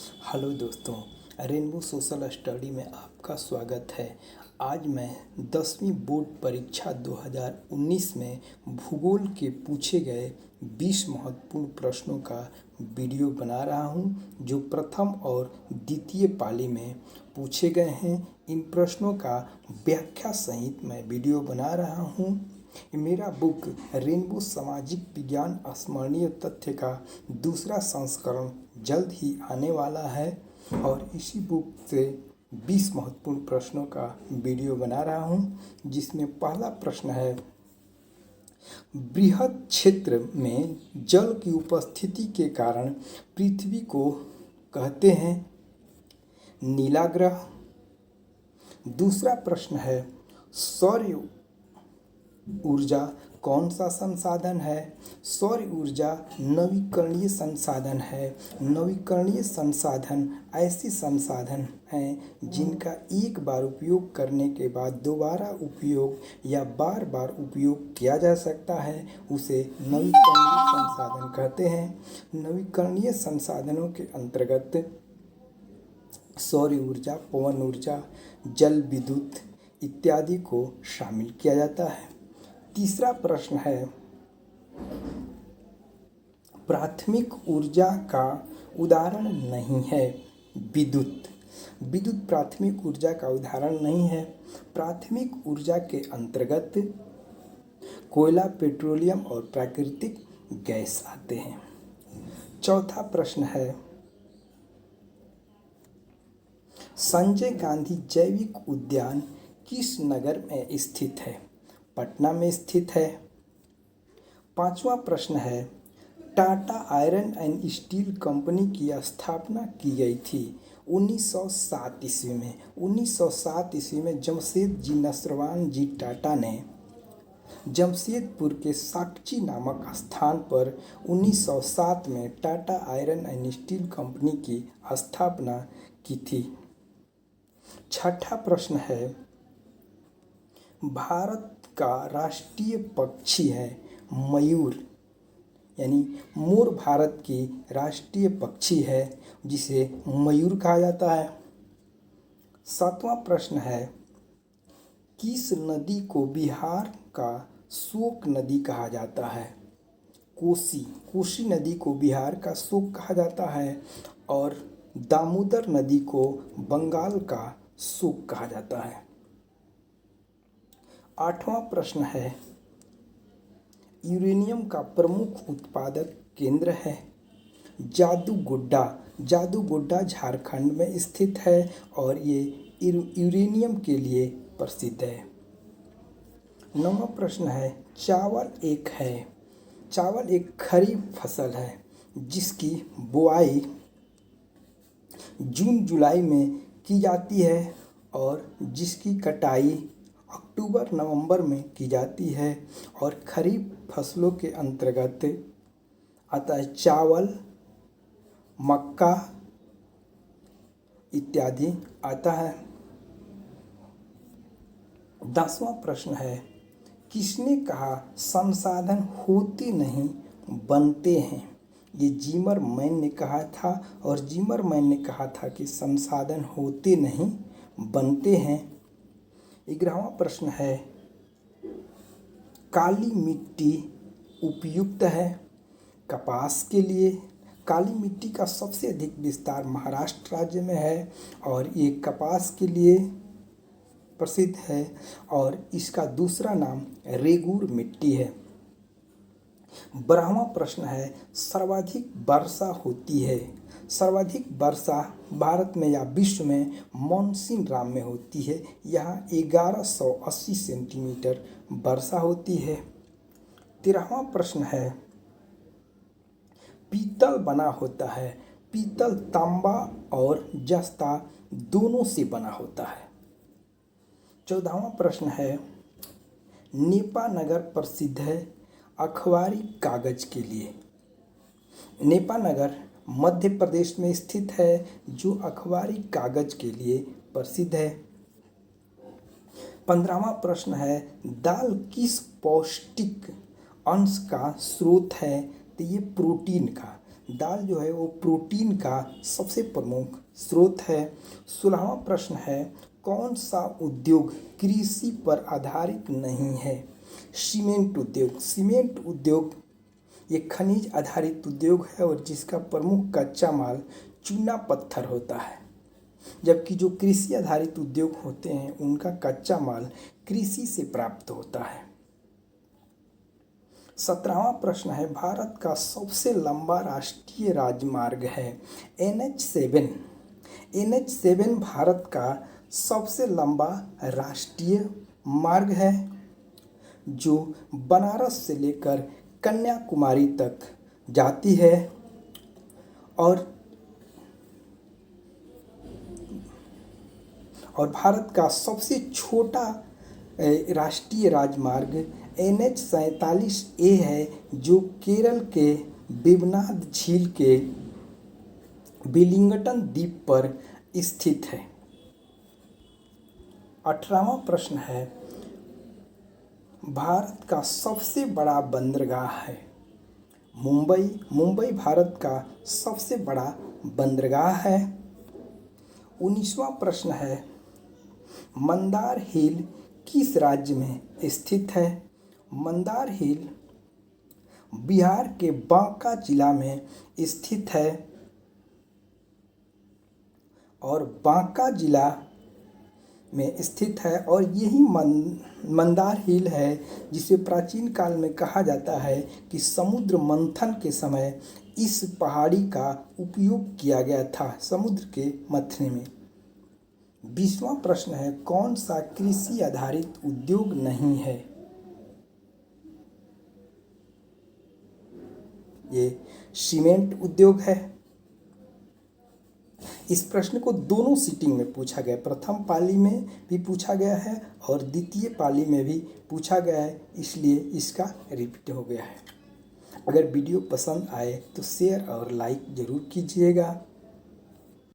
Hello दोस्तों, rainbow social study में आपका स्वागत है। आज मैं 10वीं बोर्ड परीक्षा 2019 में भूगोल के पूछे गए 20 महत्वपूर्ण प्रश्नों का वीडियो बना रहा हूं, जो प्रथम और द्वितीय पाली में पूछे गए हैं। इन प्रश्नों का व्याख्या सहित मैं वीडियो बना रहा हूं। मेरा बुक रेनबो सामाजिक विज्ञान स्मरणीय तथ्य का दूसरा संस्करण जल्द ही आने वाला है और इसी बुक से 20 महत्वपूर्ण प्रश्नों का वीडियो बना रहा हूं, जिसमें पहला प्रश्न है, बृहद क्षेत्र में जल की उपस्थिति के कारण पृथ्वी को कहते हैं नीला ग्रह। दूसरा प्रश्न है, सौर ऊर्जा कौन सा संसाधन है? सौर ऊर्जा नवीकरणीय संसाधन है। नवीकरणीय संसाधन ऐसे संसाधन हैं जिनका एक बार उपयोग करने के बाद दोबारा उपयोग या बार बार उपयोग किया जा सकता है, उसे नवीकरणीय संसाधन कहते हैं। नवीकरणीय संसाधनों के अंतर्गत सौर ऊर्जा, पवन ऊर्जा, जल विद्युत इत्यादि को शामिल किया जाता है। तीसरा प्रश्न है, प्राथमिक ऊर्जा का उदाहरण नहीं है विद्युत। विद्युत प्राथमिक ऊर्जा का उदाहरण नहीं है। प्राथमिक ऊर्जा के अंतर्गत कोयला, पेट्रोलियम और प्राकृतिक गैस आते हैं। चौथा प्रश्न है, संजय गांधी जैविक उद्यान किस नगर में स्थित है? पटना में स्थित है। पांचवा प्रश्न है, Tata iron and steel company की स्थापना की गई थी 1907 ईस्वी में। 1907 ईस्वी में जमशेद नसरवान जी टाटा ने जमशेदपुर के साकची नामक स्थान पर 1907 में Tata iron and steel company की स्थापना की थी। छठा प्रश्न है, भारत का राष्ट्रीय पक्षी है मयूर, यानी मोर भारत की राष्ट्रीय पक्षी है जिसे मयूर कहा जाता है। सातवां प्रश्न है, किस नदी को बिहार का शोक नदी कहा जाता है? कोसी। कोसी नदी को बिहार का शोक कहा जाता है और दामोदर नदी को बंगाल का शोक कहा जाता है। आठवां प्रश्न है, यूरेनियम का प्रमुख उत्पादक केंद्र है जादूगोड्डा। जादूगोड्डा झारखंड में स्थित है और ये यूरेनियम के लिए प्रसिद्ध है। नौवां प्रश्न है, चावल एक खरीफ फसल है जिसकी बुआई जून जुलाई में की जाती है और जिसकी कटाई अक्टूबर नवंबर में की जाती है और खरीफ फसलों के अंतर्गत आता है चावल, मक्का इत्यादि आता है। 10वां प्रश्न है, किसने कहा संसाधन होते नहीं बनते हैं? ये जिमरमैन ने कहा था और जिमरमैन ने कहा था कि संसाधन होते नहीं बनते हैं। 11वां प्रश्न है, काली मिट्टी उपयुक्त है कपास के लिए? काली मिट्टी का सबसे अधिक विस्तार महाराष्ट्र राज्य में है और ये कपास के लिए प्रसिद्ध है और इसका दूसरा नाम रेगूर मिट्टी है। 12वां प्रश्न है, सर्वाधिक वर्षा होती है। सर्वाधिक वर्षा भारत में या विश्व में मानसीन राम में होती है। यहाँ 1180 सेंटीमीटर वर्षा होती है। 13वां प्रश्न है, पीतल बना होता है। पीतल तांबा और जस्ता दोनों से बना होता है। 14वां प्रश्न है, नेपा नगर प्रसिद्ध है अखबारी कागज के लिए। नेपा नगर मध्य प्रदेश में स्थित है जो अखबारी कागज के लिए प्रसिद्ध है। 15वां प्रश्न है, दाल किस पौष्टिक अंश का स्रोत है? तो ये प्रोटीन का। दाल जो है वो प्रोटीन का सबसे प्रमुख स्रोत है। 16वां प्रश्न है, कौन सा उद्योग कृषि पर आधारित नहीं है? सीमेंट उद्योग। सीमेंट उद्योग एक खनिज आधारित उद्योग है और जिसका प्रमुख कच्चा माल चूना पत्थर होता है, जबकि जो कृषि आधारित उद्योग होते हैं उनका कच्चा माल कृषि से प्राप्त होता है। 17वां प्रश्न है, भारत का सबसे लंबा राष्ट्रीय राजमार्ग है NH7। NH7 भारत का सबसे लंबा राष्ट्रीय मार्ग है जो बनारस से लेकर कन्याकुमारी तक जाती है और भारत का सबसे छोटा राष्ट्रीय राजमार्ग NH47A है जो केरल के वेवनाड झील के वेलिंगटन द्वीप पर स्थित है। 18वां प्रश्न है, भारत का सबसे बड़ा बंदरगाह है मुंबई। मुंबई भारत का सबसे बड़ा बंदरगाह है। 19वां प्रश्न है, मंदार हिल किस राज्य में स्थित है? मंदार हिल बिहार के बांका जिला में स्थित है और बांका जिला में स्थित है और यही मंदार हिल है जिसे प्राचीन काल में कहा जाता है कि समुद्र मंथन के समय इस पहाड़ी का उपयोग किया गया था समुद्र के मथने में। 20वां प्रश्न है, कौन सा कृषि आधारित उद्योग नहीं है? ये सीमेंट उद्योग है। इस प्रश्न को दोनों सीटिंग में पूछा गया, प्रथम पाली में भी पूछा गया है और द्वितीय पाली में भी पूछा गया है, इसलिए इसका रिपीट हो गया है। अगर वीडियो पसंद आए तो शेयर और लाइक ज़रूर कीजिएगा।